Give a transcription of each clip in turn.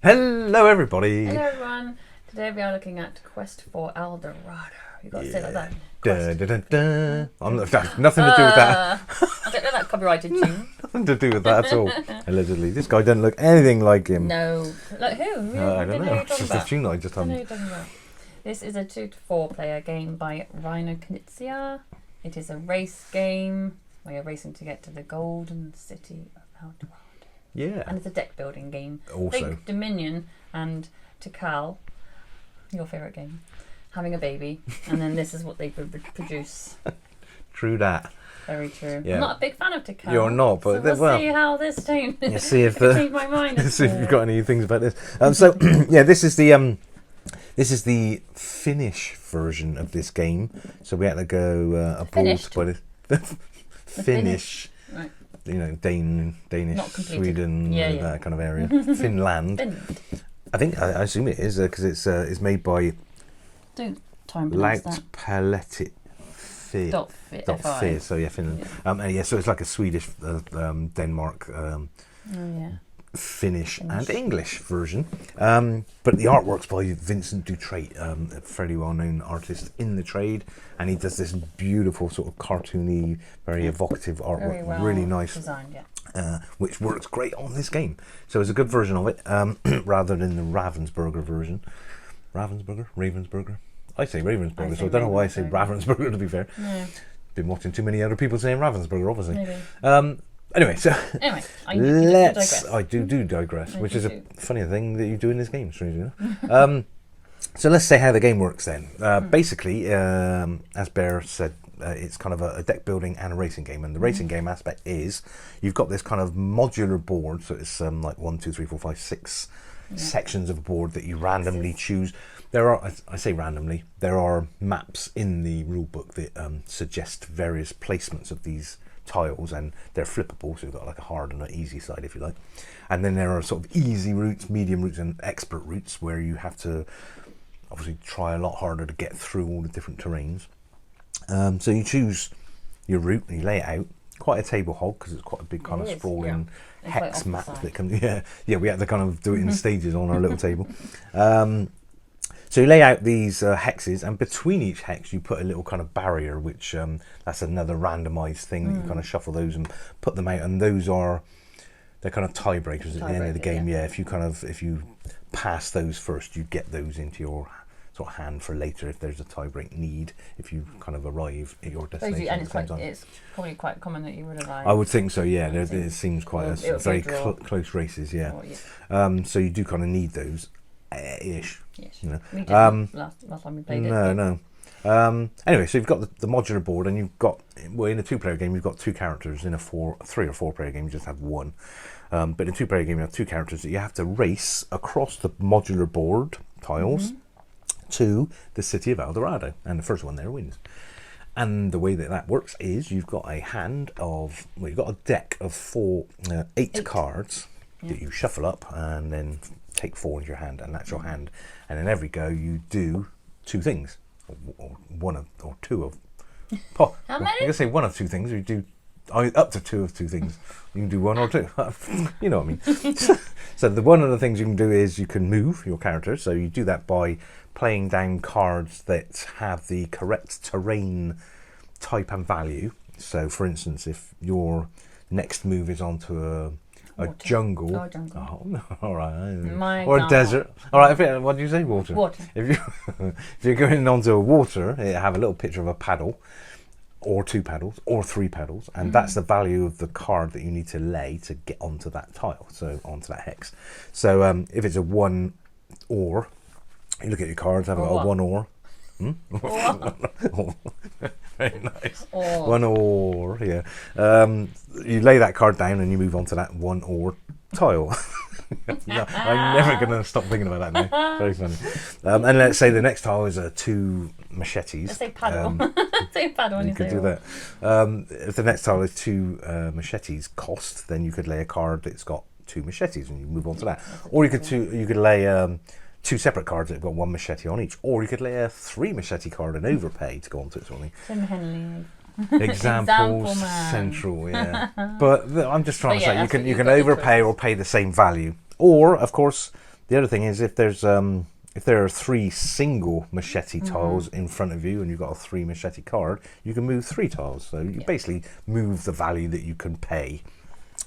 Hello, everybody. Hello, everyone. Today we are looking at Quest for El Dorado. You got to say it like that. Da, da, da, da. Nothing to do with that. I don't know that copyrighted tune. Nothing to do with that at all. Allegedly, this guy doesn't look anything like him. No. Like who? I don't know. It's just a tune I just I don't know who you're talking about. This is a 2 to 4 player game by Rhino Knizia. It is a race game where you're racing to get to the golden city of El Dorado. Yeah. And it's a deck building game. Also. Big Dominion and Tikal, your favourite game, having a baby, and then this is what they produce. True that. Very true. Yeah. I'm not a big fan of Tikal. You're not, but so we'll see how this changes. Yeah, see if change my mind. see if you've got any things about this. So yeah, this is the Finnish version of this game. So we had to go abroad by the Finnish. Right. You know, Danish, Sweden, that kind of area. Finland. I assume it is because it's made by Don't try and pronounce that. Lautpaletit. Fi. So yeah, Finland. Yeah. So it's like a Swedish, Denmark, Finnish and English version. But the artwork's by Vincent Dutrait, a fairly well-known artist in the trade, and he does this beautiful sort of cartoony, very evocative artwork, very well really nice designed, which works great on this game. So it's a good version of it, rather than the Ravensburger version. Ravensburger. I say Ravensburger, so I don't know why I say Ravensburger, to be fair. Yeah. Been watching too many other people saying Ravensburger, obviously. Maybe. Anyway, so I do digress, which is a funny thing that you do in this game, strangely enough. So let's say how the game works then. Basically, as Bear said, it's kind of a deck building and a racing game, and the racing game aspect is you've got this kind of modular board, so it's like 1, 2, 3, 4, 5, 6 sections of a board that you randomly choose. There are, I say randomly, there are maps in the rule book that suggest various placements of these tiles, and they're flippable, so you've got like a hard and an easy side, if you like. And then there are sort of easy routes, medium routes, and expert routes where you have to obviously try a lot harder to get through all the different terrains. So you choose your route and you lay it out. Quite a table hog because it's quite a big kind of sprawling hex map that can. Yeah. We had to kind of do it in stages on our little table. So you lay out these hexes, and between each hex you put a little kind of barrier, which that's another randomised thing that you kind of shuffle those and put them out, and they're kind of tiebreakers at the end of the game. Yeah, if you pass those first, you get those into your sort of hand for later if there's a tiebreak need, if you kind of arrive at your destination. And it's probably quite common that you would arrive. I would think so, yeah. It seems quite very close races, yeah. So you do kind of need those. Ish. Yes. You know. We didn't last time we played it. No. Anyway, so you've got the modular board, and you've got, well, in a 2-player game you've got 2 characters. In a 3 or 4-player game you just have 1. But in a 2-player game you have 2 characters that you have to race across the modular board tiles to the city of El Dorado, and the first one there wins. And the way that works is you've got a you've got a deck of 8 cards that you shuffle up and then take 4 into your hand, and that's your hand. And in every go you do 2 things, or 2 of. How many? I can say 1 of 2 things. You do up to 2 of 2 things. You can do 1 or 2. You know what I mean. So one of the things you can do is you can move your character. So you do that by playing down cards that have the correct terrain type and value. So for instance, if your next move is onto a jungle. All right. Or a desert. All right. What do you say? Water. If you're going onto a water, it have a little picture of a paddle, or 2 paddles, or 3 paddles, and that's the value of the card that you need to lay to get onto that tile. So onto that hex. So if it's a 1 or, you look at your cards, have a 1 or. Very nice. 1 or, yeah. You lay that card down and you move on to that 1 or tile. No, I'm never going to stop thinking about that now. Very funny. And let's say the next tile is 2 machetes. Let's say paddle. Say paddle. You could do that. If the next tile is 2 machetes cost, then you could lay a card that's got 2 machetes and you move on to that. Or you could lay 2 separate cards that have got 1 machete on each, or you could lay a 3 machete card and overpay to go onto it, sort of thing. Tim Henley. Examples central, yeah. But I'm just trying to say you can overpay or pay the same value, or of course The other thing is if there are 3 single machete tiles in front of you and you've got a 3 machete card, you can move 3 tiles. So you basically move the value that you can pay.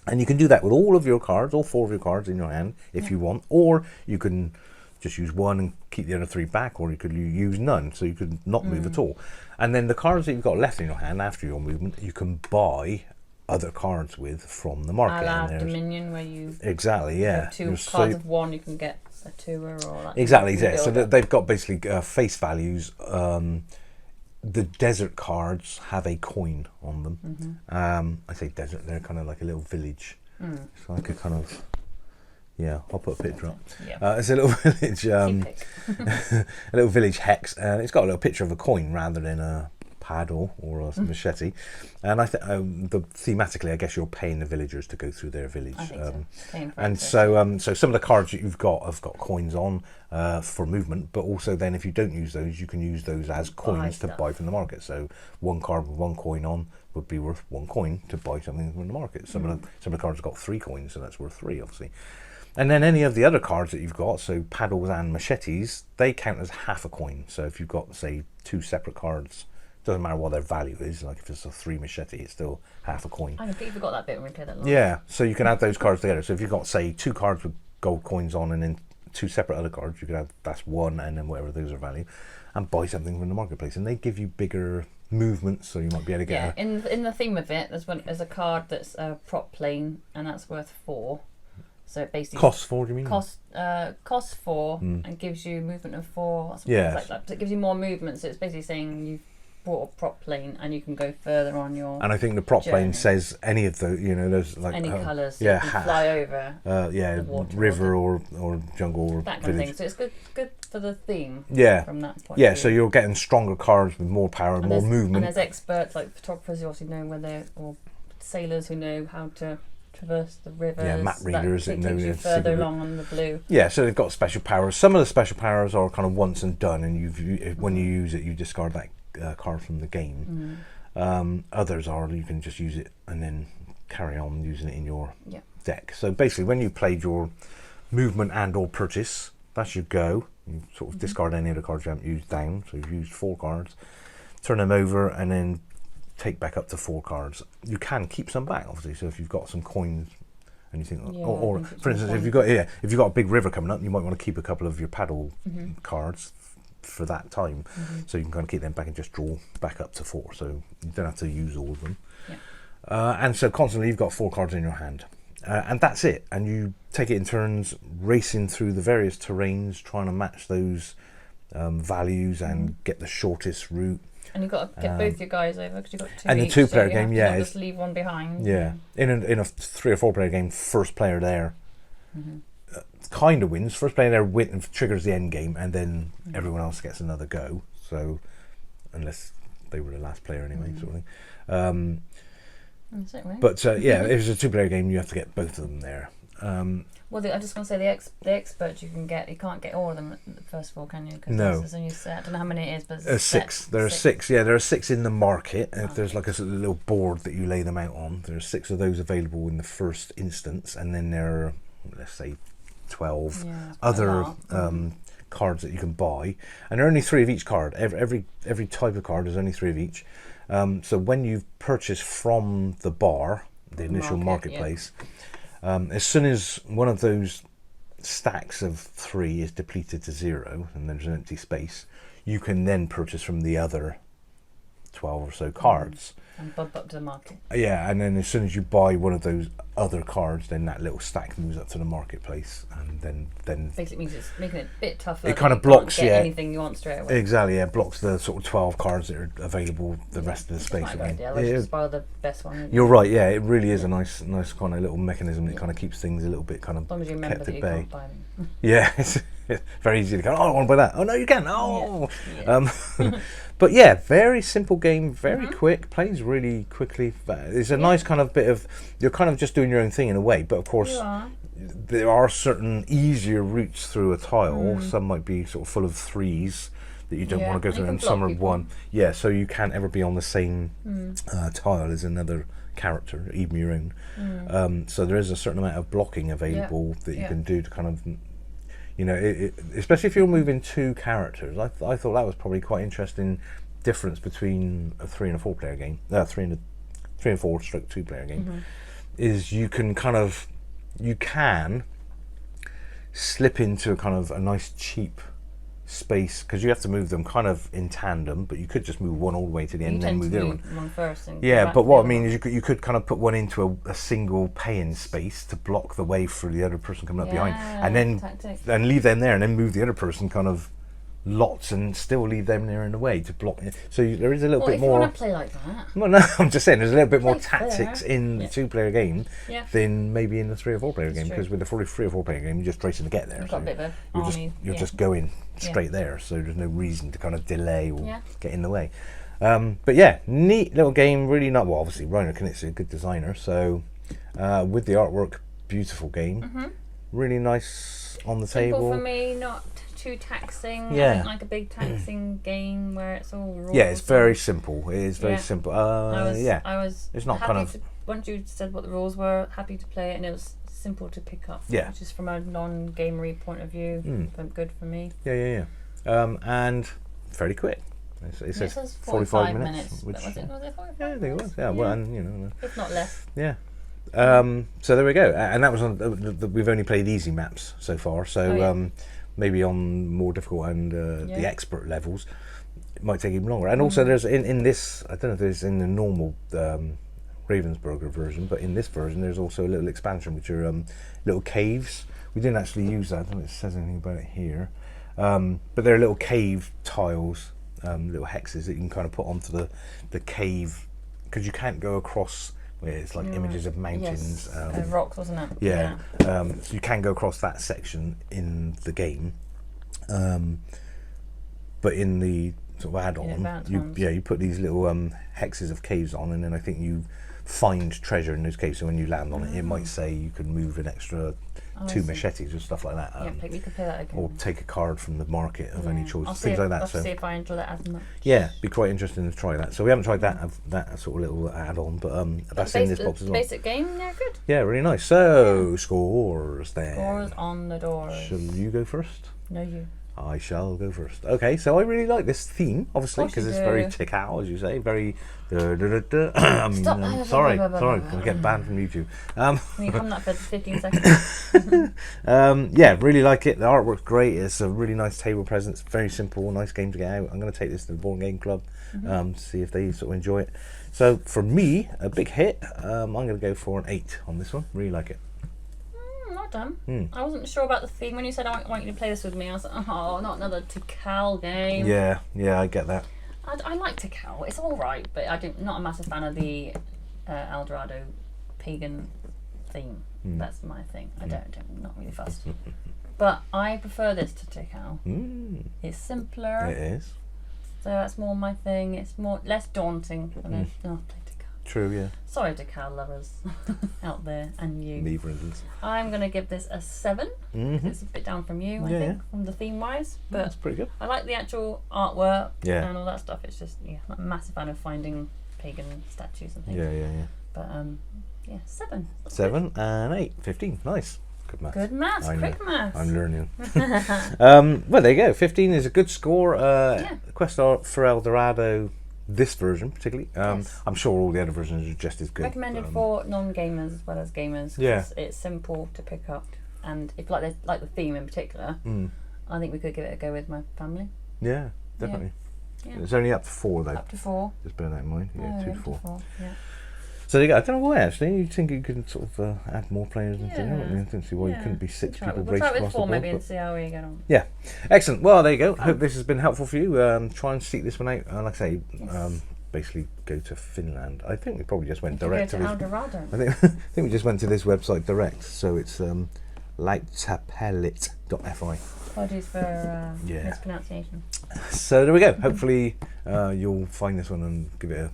And you can do that with all of your cards, all 4 of your cards in your hand if you want, or you can just use 1 and keep the other 3 back, or you could use none, so you could not move at all. And then the cards that you've got left in your hand after your movement, you can buy other cards with from the market. A la Dominion, where you exactly, yeah, 2 cards of 1, you can get a 2er or like exactly, yeah. So they've got basically face values. The desert cards have a coin on them. I say desert; they're kind of like a little village. It's like a kind of I'll put a picture up. It's a little village, a little village hex, and it's got a little picture of a coin rather than a paddle or a machete. And I think thematically, I guess you're paying the villagers to go through their village. I think and so some of the cards that you've got have got coins on for movement, but also then if you don't use those, you can use those as coins to buy from the market. So 1 card with 1 coin on would be worth 1 coin to buy something from the market. Some of the cards have got 3 coins, so that's worth 3, obviously. And then any of the other cards that you've got, so paddles and machetes, they count as half a coin. So if you've got, say, 2 separate cards, doesn't matter what their value is. Like if it's a 3 machete, it's still half a coin. I completely forgot that bit when we played that last. Yeah, so you can add those cards together. So if you've got, say, 2 cards with gold coins on and then 2 separate other cards, you can have that's 1 and then whatever those are value, and buy something from the marketplace. And they give you bigger movements, so you might be able to get in the theme of it, there's a card that's a prop plane, and that's worth 4. So it basically costs 4. Do you mean costs 4 and gives you movement of 4? Yeah, like that. So it gives you more movement. So it's basically saying you've bought a prop plane and you can go further on your. And I think the prop plane says any of the there's like any colours. Yeah, you can fly over. The water, river or jungle or that kind village. of thing. So it's good for the theme. Yeah. From that point. Yeah. of view. So you're getting stronger cards with more power and more movement. And there's experts like photographers who also know or sailors who know how to traverse the rivers. Yeah, map readers that takes you further along on the blue. Yeah, so they've got special powers. Some of the special powers are kind of once and done, and when you use it, you discard that card from the game. Others are you can just use it and then carry on using it in your deck. So basically, when you played your movement and or purchase, that's your go. You sort of discard any of the cards you haven't used down. So you've used 4 cards, turn them over, and then take back up to 4 cards. You can keep some back, obviously. So if you've got some coins and you think, or for instance, if you've got a big river coming up, you might want to keep a couple of your paddle cards for that time, so you can kind of keep them back and just draw back up to 4. So you don't have to use all of them. And so constantly you've got 4 cards in your hand, and that's it. And you take it in turns, racing through the various terrains, trying to match those values and get the shortest route. And you've got to get both your guys over because you've got 2 and each, the 2-player so game, not just leave one behind. Yeah, in a 3 or 4-player game, first player there kind of wins. First player there triggers the end game, and then everyone else gets another go. So unless they were the last player anyway, sort of thing. That's it, right? But if it's a 2-player game, you have to get both of them there. Well, I just want to say the experts you can get. You can't get all of them first of all, can you? No. There's only I don't know how many it is, but there's 6. There are 6. Yeah, there are 6 in the market. There's like a sort of little board that you lay them out on. There are 6 of those available in the first instance, and then there are, let's say, 12 other cards that you can buy, and there are only 3 of each card. Every type of card is only 3 of each. So when you purchase from the bar, the initial marketplace. As soon as one of those stacks of 3 is depleted to 0 and there's an empty space, you can then purchase from the other 12 or so cards. And bump up to the market. Yeah, and then as soon as you buy one of those other cards, then that little stack moves up to the marketplace, and then basically means it's making it a bit tougher. It kind of blocks anything you want straight away. Exactly, yeah, blocks the sort of 12 cards that are available the rest of the space. Just buy the best one. You're right, yeah, it really is a nice kind of little mechanism that kind of keeps things a little bit kind of as long as you remember kept that at you bay. can't buy them. Yeah, it's very easy to go, I want to buy that. Oh no, you can. Oh. Yeah. But yeah, very simple game, very quick, plays really quickly. It's a nice kind of bit of, you're kind of just doing your own thing in a way, but of course there are certain easier routes through a tile. Some might be sort of full of 3s that you don't want to go through, and some are 1. Yeah, so you can't ever be on the same tile as another character, even your own. So there is a certain amount of blocking available that you can do to kind of, You know, especially if you're moving 2 characters. I thought that was probably quite interesting difference between a 3 and a 4 player game. 3 and 4 stroke 2 player game is you can slip into a kind of a nice cheap space, because you have to move them kind of in tandem, but you could just move one all the way to the end and then move the other one first. And yeah, but what I mean is you could kind of put one into a single pay-in space to block the way for the other person coming up behind, and then leave them there, and then move the other person kind of lots and still leave them there in the way to block it. So there is a little bit more. If you want to play like that. Well, no, I'm just saying there's a little bit more tactics in the 2-player game than maybe in the 3 or 4 player game, because with the 3 or 4 player game you're just racing to get there. You've got a bit of an army. You're just going straight there, so there's no reason to kind of delay or get in the way. But yeah, neat little game, really not well. Obviously, Reiner Knizia, a good designer. So with the artwork, beautiful game, really nice on the Simple table. For me, not too taxing. Yeah. I don't like a big taxing game where it's all rules. Yeah, it's very simple. It is very simple. I was it's not happy kind of to, once you said what the rules were, happy to play it, and it was simple to pick up. Yeah. Which is from a non-gamery point of view, good for me. Yeah. And fairly quick. It says 45 minutes. Which, was it 45? Yeah, I think it was. Yeah, well, and you know, if not less. Yeah. So there we go, and that was on. We've only played easy maps so far, so maybe on more difficult and the expert levels, it might take even longer. And also, there's in this, I don't know if there's in the normal Ravensburger version, but in this version, there's also a little expansion, which are little caves. We didn't actually use that. I don't know if it says anything about it here, but they're little cave tiles, little hexes that you can kind of put onto the cave, because you can't go across. Where it's like images of mountains, rocks, wasn't it? Yeah. So you can go across that section in the game, but in the sort of add-on, you put these little hexes of caves on, and then I think you find treasure in those caves. So when you land on it, it might say you can move an extra 2 machetes or stuff like that. We could play that again. Or take a card from the market of any choice, things like that. I'll see if I enjoy that as much. Yeah, be quite interesting to try that. So we haven't tried that sort of little add-on, but that's in this box as well. Basic game, good. Yeah, really nice. So scores then. Scores on the door. Shall you go first? No, you. I shall go first. Okay, so I really like this theme, obviously, because it's very tick-out, as you say, very. I mean, sorry, I'm gonna get banned from YouTube. You come that for 15 seconds. Yeah, really like it. The artwork's great. It's a really nice table presence. Very simple, nice game to get out. I'm going to take this to the Board Game Club, see if they sort of enjoy it. So for me, a big hit. I'm going to go for an 8 on this one. Really like it. Not done. I wasn't sure about the theme when you said I want you to play this with me. I was like, oh, not another Tikal game. Yeah, I get that. I like Tikal. It's all right, but I'm not a massive fan of the Dorado pagan theme. That's my thing. I'm not really fussed. But I prefer this to Tikal. It's simpler. It is. So that's more my thing. It's less daunting than I've played Tikal. True, yeah. Sorry, Tikal lovers out there, and you. Me, for instance. I'm going to give this a 7. It's a bit down from you, I think, from the theme-wise. But that's pretty good. I like the actual artwork and all that stuff. It's just, I'm a massive fan of finding pagan statues and things. Yeah. But, 7. 7 and 8. 15. Nice. Good maths. Good maths. Quick maths. I'm learning. Well, there you go. 15 is a good score. Quest art for El Dorado. This version, particularly. I'm sure all the other versions are just as good. Recommended for non-gamers as well as gamers. Yeah. It's simple to pick up, and if like the theme in particular, I think we could give it a go with my family. Yeah, definitely. Yeah. It's only up to 4 though. Up to 4. Just bear that in mind. Yeah, 2 to 4. Yeah. So there you go. I don't know why actually. You think you could sort of add more players and things? I don't see why you couldn't be 6 people racing across the board. We'll try it with 4 maybe and see how we get on. Yeah, excellent. Well, there you go. Hope this has been helpful for you. Try and seek this one out. Like I say, basically go to Finland. I think we probably just went direct to El Dorado. I think we just went to this website direct. So it's lautapelit.fi. Apologies for mispronunciation. So there we go. Hopefully you'll find this one and give it a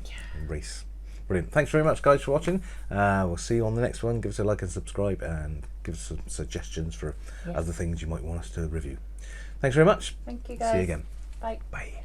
race. Brilliant. Thanks very much, guys, for watching. We'll see you on the next one. Give us a like and subscribe, and give us some suggestions for other things you might want us to review. Thanks very much. Thank you, guys. See you again. Bye. Bye.